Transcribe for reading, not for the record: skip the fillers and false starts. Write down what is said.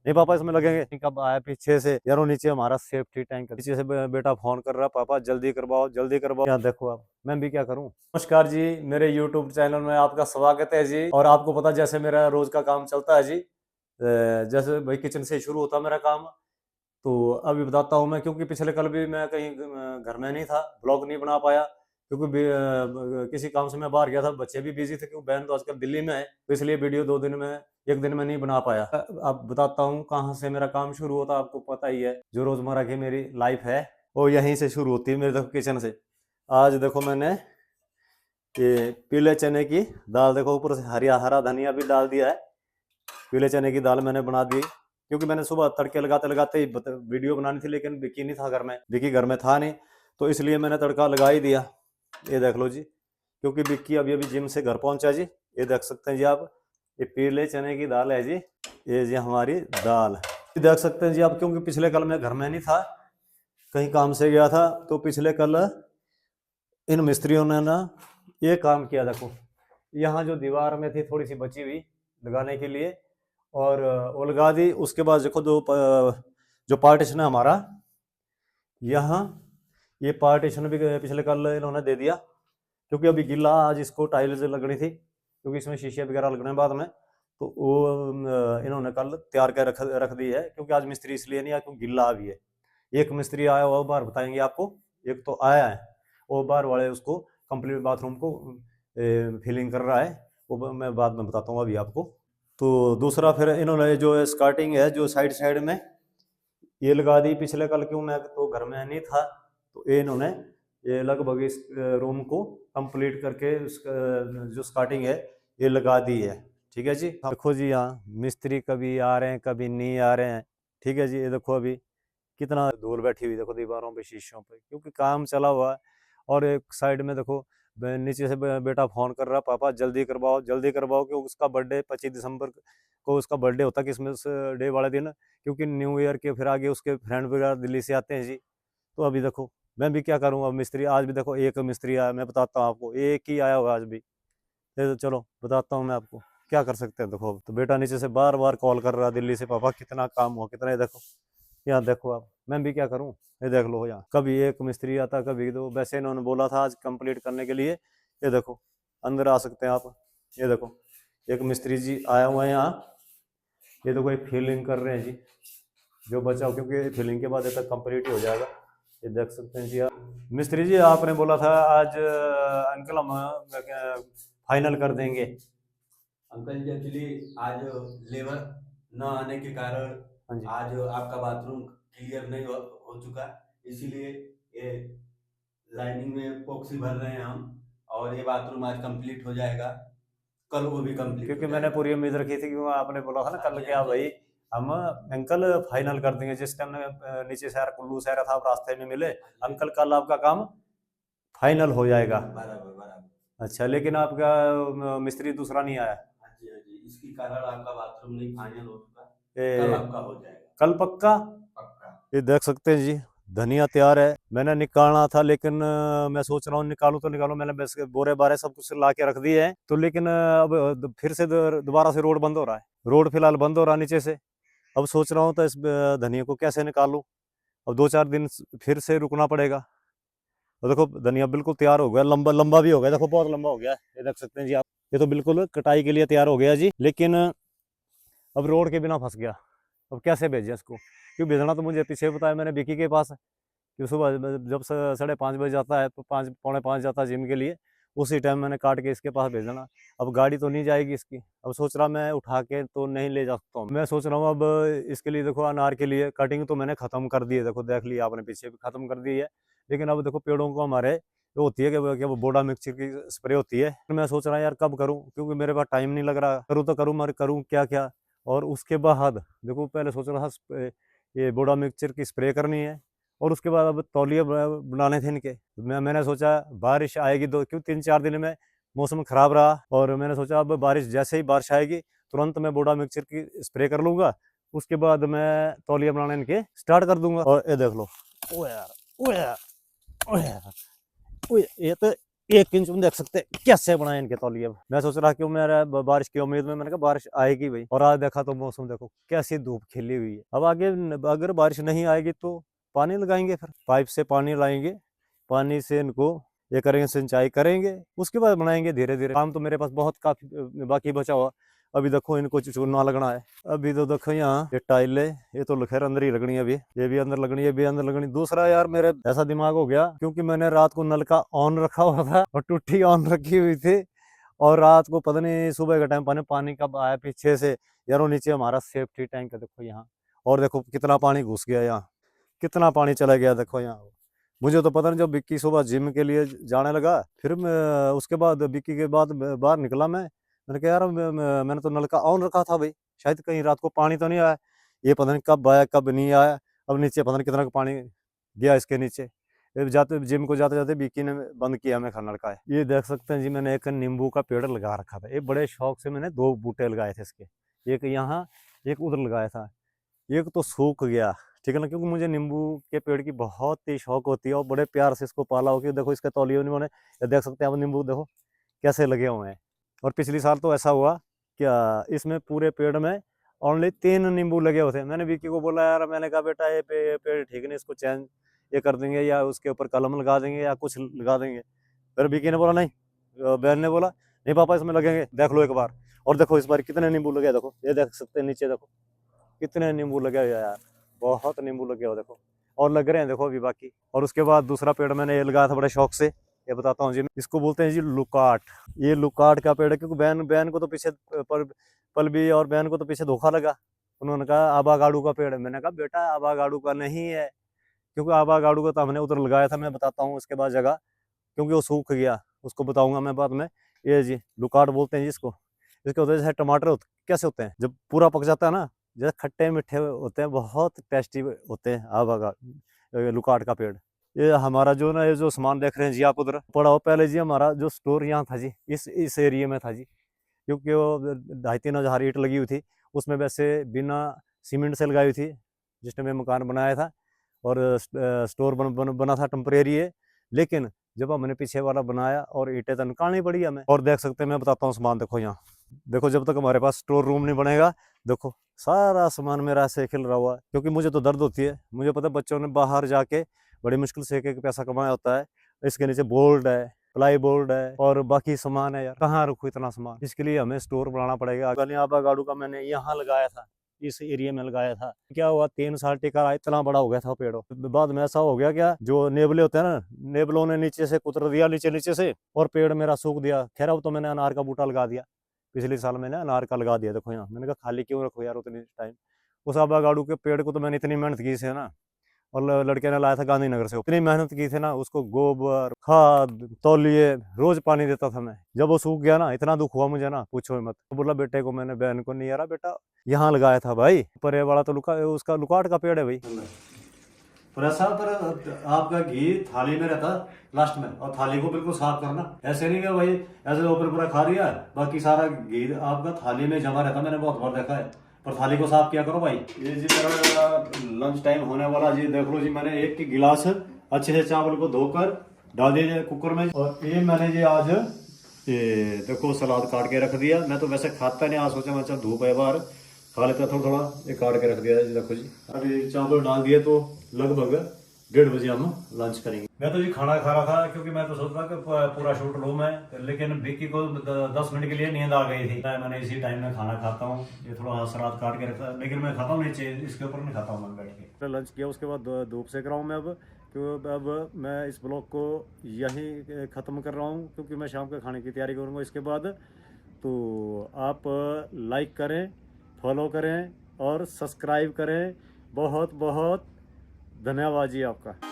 नहीं पापा इसमें लगेंगे। कब आया पीछे से यारो, नीचे हमारा सेफ्टी टैंक, पीछे से बेटा फोन कर रहा, पापा जल्दी करवाओ जल्दी करवाओ। क्या देखो आप, मैं भी क्या करूं। नमस्कार जी, मेरे YouTube चैनल में आपका स्वागत है जी। और आपको पता जैसे मेरा रोज का काम चलता है जी, जैसे भाई किचन से शुरू होता मेरा काम। तो अभी बताता हूँ मैं, क्योंकि पिछले कल भी मैं कहीं घर में नहीं था, ब्लॉग नहीं बना पाया, क्योंकि किसी काम से मैं बाहर गया था, बच्चे भी बिजी थे क्योंकि बहन तो आजकल दिल्ली में है, तो इसलिए वीडियो 2 दिन में, एक दिन में नहीं बना पाया। अब बताता हूँ कहाँ से मेरा काम शुरू होता, आपको पता ही है, जो रोजमर्रा की मेरी लाइफ है वो यहीं से शुरू होती है मेरे, देखो किचन से। आज देखो मैंने ये पीले चने की दाल, देखो ऊपर से हरा हरा धनिया भी डाल दिया है। पीले चने की दाल मैंने बना दी, क्योंकि मैंने सुबह तड़के लगाते लगाते ही वीडियो बनानी थी, लेकिन विकी नहीं था घर में, विकी घर में था नहीं, तो इसलिए मैंने तड़का लगा ही दिया। ये देख लो जी, क्योंकि विक्की अभी अभी जिम से घर पहुंचा जी। ये देख सकते हैं जी आप, ये पीले चने की दाल है जी, ये जी हमारी दाल देख सकते हैं जी आप। क्योंकि पिछले कल मैं घर में नहीं था, कहीं काम से गया था, तो पिछले कल इन मिस्त्रियों ने ना ये काम किया। देखो यहाँ जो दीवार में थी थोड़ी सी बची हुई लगाने के लिए, और वो लगा दी। उसके बाद देखो जो पार्टीशन है हमारा, यहाँ ये पार्टीशन भी पिछले कल इन्होंने दे दिया, क्योंकि अभी गिल्ला, आज इसको टाइल्स लगनी थी, क्योंकि इसमें शीशे वगैरह लगने बाद में, तो वो इन्होंने कल तैयार कर रख दी है। क्योंकि आज मिस्त्री इसलिए नहीं आया क्योंकि गिल्ला भी है। एक मिस्त्री आया हुआ बाहर बताएंगे आपको, एक तो आया है वो बाहर वाले, उसको कंप्लीट बाथरूम को फिलिंग कर रहा है, वो मैं बाद में बताता हूँ अभी आपको। तो दूसरा फिर इन्होंने जो स्कार्टिंग है जो साइड साइड में ये लगा दी पिछले कल, क्यों मैं तो घर में नहीं था, तो ये इन्होंने ये लगभग इस रूम को कंप्लीट करके जो स्कार्टिंग है ये लगा दी है। ठीक है जी, देखो जी यहाँ मिस्त्री कभी आ रहे हैं कभी नहीं आ रहे हैं। ठीक है जी, ये देखो अभी कितना धूल बैठी हुई, देखो दीवारों पे शीशों पे, क्योंकि काम चला हुआ है। और एक साइड में देखो नीचे से बेटा फोन कर रहा, पापा जल्दी करवाओ जल्दी करवाओ, क्योंकि उसका बर्थडे 25 दिसंबर को उसका बर्थडे होता है, क्रिसमस डे वाले दिन, क्योंकि न्यू ईयर के फिर आगे उसके फ्रेंड वगैरह दिल्ली से आते हैं जी। तो अभी देखो मैं भी क्या करूँ, अब मिस्त्री आज भी देखो एक मिस्त्री आया, मैं बताता हूँ आपको, एक ही आया होगा आज भी। तो चलो बताता हूँ मैं आपको, क्या कर सकते हैं। देखो तो बेटा नीचे से बार बार कॉल कर रहा है दिल्ली से, पापा कितना काम हुआ कितना। ये देखो यहाँ देखो आप, मैं भी क्या करूं। ये देख लो यहाँ, कभी एक मिस्त्री आता कभी दो, वैसे इन्होंने बोला था आज कंप्लीट करने के लिए। ये देखो अंदर आ सकते हैं आप, ये देखो एक मिस्त्री जी आया हुआ है यहाँ। ये देखो एक फिलिंग कर रहे हैं जी, जो बचा, क्योंकि फिलिंग के बाद ये तक कंप्लीट ही हो जाएगा। ये देख सकते हैं जी आप। मिस्त्री जी आपने बोला था आज अंकल हम फाइनल कर देंगे। अंकल जी एक्चुअली आज लेबर न आने के कारण हाँ जी, आज आपका बाथरूम क्लियर नहीं हो चुका, इसीलिए ये लाइनिंग में इपॉक्सी भर रहे हैं हम, और ये बाथरूम आज कंप्लीट हो जाएगा, कल वो भी कंप्लीट हो क्योंकि मैंने जाएगा। पूरी उम्मीद रखी थी, क्योंकि आपने बोला था ना हाँ कल जी, हाँ क्या जी। भाई हम अंकल फाइनल कर देंगे। जिस टाइम नीचे शहर कुल्लू शहर था, आप रास्ते में मिले, हाँ जी, अंकल कल आपका काम फाइनल हो जाएगा। बराबर बराबर। अच्छा, लेकिन आपका मिस्त्री दूसरा नहीं आया। हाँ जी, हाँ जी, इसके कारण आपका बाथरूम नहीं फाइनल हो चुका, कल ए, आपका हो जाएगा। कल पक्का। पक्का। ये देख सकते हैं जी, धनिया तैयार है, मैंने निकालना था, लेकिन मैं सोच रहा हूँ निकालूं तो निकालूं। मैंने बस बोरे बारे सब कुछ ला के रख दिए हैं, तो लेकिन अब फिर से दोबारा से रोड बंद हो रहा है, रोड फिलहाल बंद हो रहा है नीचे से। अब सोच रहा हूँ तो इस धनिया को कैसे निकालूं। अब 2-4 दिन फिर से रुकना पड़ेगा। और देखो धनिया बिल्कुल तैयार हो गया, लंबा लंबा भी हो गया, देखो बहुत लंबा हो गया है। ये देख सकते हैं जी आप, ये तो बिल्कुल कटाई के लिए तैयार हो गया जी। लेकिन अब रोड के बिना फंस गया, अब कैसे भेजें इसको। क्यों भेजना तो मुझे पीछे बताया मैंने विकी के पास, कि सुबह जब 5:30 बजे जाता है, तो 5 पौने 5 जाता है जिम के लिए, उसी टाइम मैंने काट के इसके पास भेजना। अब गाड़ी तो नहीं जाएगी इसकी, अब सोच रहा मैं उठा के तो नहीं ले जा सकता हूँ। मैं सोच रहा हूँ अब इसके लिए देखो, अनार के लिए कटिंग तो मैंने खत्म कर दी है, देखो देख लिया आपने, पीछे भी खत्म कर दी है। लेकिन अब देखो पेड़ों को हमारे वो होती है कि वो बोडा मिक्सचर की स्प्रे होती है। मैं सोच रहा यार कब करूँ, क्योंकि मेरे पास टाइम नहीं लग रहा, करूँ तो करूँ मगर करूँ क्या क्या। और उसके बाद देखो पहले सोच रहा था ये बोडा मिक्सचर की स्प्रे करनी है, और उसके बाद अब तौलिए बनाने थे इनके। मैंने सोचा बारिश आएगी, 3-4 दिन में मौसम खराब रहा, और मैंने सोचा अब बारिश जैसे ही बारिश आएगी तुरंत मैं बोडा मिक्सचर की स्प्रे कर लूंगा, उसके बाद मैं तौलिए बनाने इनके स्टार्ट कर दूंगा। और ये देख लो, ओ यार, ओ यार, ओ यार, ओ ये तो 1 इंच में देख सकते हैं कैसे बनाए इनके तौलिए। मैं सोच रहा कि मेरा बारिश की उम्मीद में, मैंने कहा बारिश आएगी भाई, और आज देखा तो मौसम देखो कैसी धूप खिली हुई है। अब आगे अगर बारिश नहीं आएगी तो पानी लगाएंगे, फिर पाइप से पानी लाएंगे, पानी से इनको ये करेंगे, सिंचाई करेंगे, उसके बाद बनाएंगे धीरे धीरे। काम तो मेरे पास बहुत काफी बाकी बचा हुआ। अभी देखो इनको चूना लगना है। अभी तो देखो यहाँ ये टाइल है, ये तो खैर अंदर ही लगनी है। अभी ये भी अंदर लगनी है, ये भी अंदर लगनी। दूसरा यार मेरे ऐसा दिमाग हो गया, क्योंकि मैंने रात को नल का ऑन रखा हुआ था और टूटी ऑन रखी हुई थी, और रात को पता नहीं सुबह के टाइम पानी कब आया पीछे से। यार नीचे हमारा सेफ्टी टैंक है देखो यहाँ, और देखो कितना पानी घुस गया यहाँ, कितना पानी चला गया देखो यहाँ। मुझे तो पता नहीं, जब विक्की सुबह जिम के लिए जाने लगा, फिर मैं उसके बाद विक्की के बाद बाहर निकला मैंने कहा यार मैंने तो नल का ऑन रखा था भाई, शायद कहीं रात को पानी तो नहीं आया। ये पता नहीं कब आया कब नहीं आया। अब नीचे पता नहीं कितना का पानी गया इसके नीचे। जाते जिम को जाते जाते विक्की ने बंद किया मैं नल का है। ये देख सकते हैं जी, मैंने एक नींबू का पेड़ लगा रखा था। ये बड़े शौक से मैंने 2 बूटे लगाए थे इसके, एक यहाँ एक उधर लगाया था। एक तो सूख गया, ठीक है ना, क्योंकि मुझे नींबू के पेड़ की बहुत ही शौक होती है, और बड़े प्यार से इसको पाला हो। कि देखो इसके तौलियों ने, ये देख सकते हैं आप, नींबू देखो कैसे लगे हुए हैं। और पिछली साल तो ऐसा हुआ क्या, इसमें पूरे पेड़ में ओनली 3 नींबू लगे हुए थे। मैंने विक्की को बोला यार, मैंने कहा बेटा ये पेड़ ठीक नहीं, इसको चेंज ये कर देंगे, या उसके ऊपर कलम लगा देंगे, या कुछ लगा देंगे। फिर विक्की ने बोला नहीं, बहन ने बोला नहीं पापा इसमें लगेंगे, देख लो एक बार। और देखो इस बार कितने नींबू लगे, देखो ये देख सकते हैं नीचे, देखो कितने नींबू लगे हुए यार, बहुत नींबू लगे हो देखो, और लग रहे हैं देखो अभी बाकी। और उसके बाद दूसरा पेड़ मैंने ये लगाया था बड़े शौक से, ये बताता हूँ जी, इसको बोलते हैं जी लुकाट। ये लुकाट का पेड़ है, क्योंकि बहन को तो पीछे पलबी और बहन को तो पीछे धोखा लगा। उन्होंने कहा आबागाड़ू का पेड़ है। मैंने कहा बेटा आबागाड़ू का नहीं है, क्योंकि आबागाड़ू का तो हमने उधर लगाया था, मैं बताता हूँ उसके बाद जगह, क्योंकि वो सूख गया, उसको बताऊंगा मैं बाद में। ये जी लुकाट बोलते हैं जी इसको। इसके होते जैसे टमाटर कैसे होते हैं, जब पूरा पक जाता है ना, जैसे खट्टे मीठे होते हैं, बहुत टेस्टी होते हैं आबागा लुकाट का पेड़। ये हमारा जो ना, ये जो सामान देख रहे हैं जी आप उधर पड़ा हो, पहले जी हमारा जो स्टोर यहाँ था जी, इस एरिया में था जी, क्योंकि वो 2,500-3 हज़ार ईंट लगी हुई थी उसमें, वैसे बिना सीमेंट से लगाई हुई थी जिसने मैं मकान बनाया था। और स्टोर बना था टेम्परेरी है, लेकिन जब हमने पीछे वाला बनाया और ईंटें तो निकालनी पड़ी हमें। और देख सकते हैं, मैं बताता हूँ सामान देखो यहाँ, देखो जब तक हमारे पास स्टोर रूम नहीं बनेगा, देखो सारा सामान मेरा ऐसे खिल रहा हुआ है। क्योंकि मुझे तो दर्द होती है, मुझे पता है बच्चों ने बाहर जाके बड़ी मुश्किल से एक पैसा कमाया होता है। इसके नीचे बोर्ड है, प्लाई बोर्ड है, और बाकी सामान है। यार कहाँ रखूँ इतना सामान, इसके लिए हमें स्टोर बनाना पड़ेगा। आबागाड़ू का मैंने यहाँ लगाया था, इस एरिया में लगाया था। क्या हुआ, 3 साल टिका, इतना बड़ा हो गया था पेड़ों। बाद में ऐसा हो गया क्या, जो नेबले होते हैं ना, नेबलों ने नीचे से कुतर दिया, नीचे से, और पेड़ मेरा सूख दिया। खैर अब तो मैंने अनार का बूटा लगा दिया, पिछले साल मैंने अनार का लगा दिया। देखो यहाँ, मैंने कहा खाली क्यों रखो यार उतनी टाइम। उस आबागाड़ू के पेड़ को तो मैंने इतनी मेहनत की थी ना, और लड़के ने लाया था गांधीनगर से, इतनी मेहनत की थी ना, उसको गोबर खाद तौलिए रोज पानी देता था मैं। जब वो सूख गया ना, इतना दुख हुआ मुझे ना, पूछो मत। बोला बेटे को, मैंने बहन को, नहीं यार बेटा यहाँ लगाया था भाई, पर ये वाला तो उसका लुकाट का पेड़ है भाई। पर ऐसा, पर आपका घी थाली में रहता लास्ट में, और थाली को बिल्कुल साफ करना। ऐसे नहीं कि भाई ऐसे ऊपर पूरा खा लिया, बाकी सारा घी आपका थाली में जमा रहता, मैंने बहुत बार देखा है। पर थाली को साफ किया करो भाई। ये जी मेरा लंच टाइम होने वाला जी, देख लो जी, मैंने 1 गिलास अच्छे से चावल को धोकर डाल दिया कुकर में। और ये मैंने जी आज ये देखो सलाद काट के रख दिया। मैं तो वैसे खाता नहीं, आज सोचा मैं चल धूप है बाहर खा लेता, थोड़ा थोड़ा ये काट के रख दिया जी। देखो जी अभी चावल डाल दिए, तो लगभग 1:30 बजे हम लंच करेंगे। मैं तो जी खाना खा रहा था, क्योंकि मैं तो सोच रहा कि पूरा शूट लूँ मैं, लेकिन विक्की को 10 मिनट के लिए नींद आ गई थी। मैंने इसी टाइम में खाना खाता हूँ, ये थोड़ा सलाद काट के रखता, लेकिन मैं खाता हूँ नीचे, इसके ऊपर नहीं खाता हूँ मैं बैठ के। लंच किया, उसके बाद धूप सेक रहा हूँ मैं अब, क्योंकि अब मैं इस ब्लॉग को यहीं ख़त्म कर रहा हूँ, क्योंकि मैं शाम के खाने की तैयारी करूँगा इसके बाद। तो आप लाइक करें, फॉलो करें और सब्सक्राइब करें। बहुत बहुत धन्यवाद जी आपका।